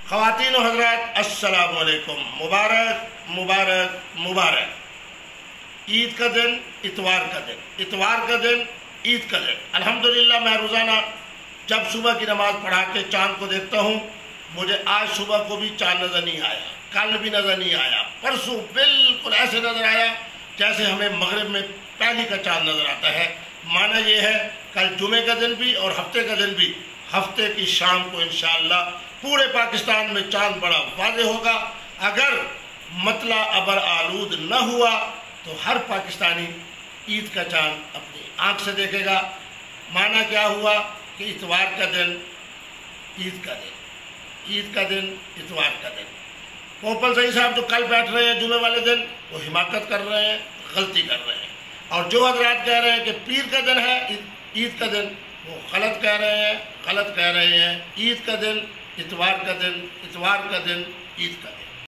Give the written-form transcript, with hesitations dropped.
خواتین و حضرات السلام علیکم، مبارک مبارک مبارک۔ عید کا دن، اتوار کا دن، اتوار کا دن، عید کا دن۔ الحمدللہ میں روزانہ جب صبح کی نماز پڑھا کے چاند کو دیکھتا ہوں، مجھے آج صبح کو بھی چاند نظر نہیں آیا، کل بھی نظر نہیں آیا، پرسوں بالکل ایسے نظر آیا جیسے ہمیں مغرب میں پہلی کا چاند نظر آتا ہے۔ معنی یہ ہے کل جمعے کا دن بھی اور ہفتے کا دن بھی، ہفتے کی شام کو انشاءاللہ پورے پاکستان میں چاند بڑا واضح ہوگا۔ اگر مطلع ابر آلود نہ ہوا تو ہر پاکستانی عید کا چاند اپنی آنکھ سے دیکھے گا۔ معنی کیا ہوا کہ اتوار کا دن، عید کا دن، عید کا دن، اتوار کا دن۔ پوپل صحیح صاحب جو کل بیٹھ رہے ہیں جمعے والے دن، وہ حماقت کر رہے ہیں، غلطی کر رہے ہیں، اور جو حضرات کہہ رہے ہیں کہ پیر کا دن ہے، عید کا دن، وہ غلط کہہ رہے ہیں، غلط کہہ رہے ہیں۔ عید کا دن، اتوار کا دن، اتوار کا دن، عید کا دن۔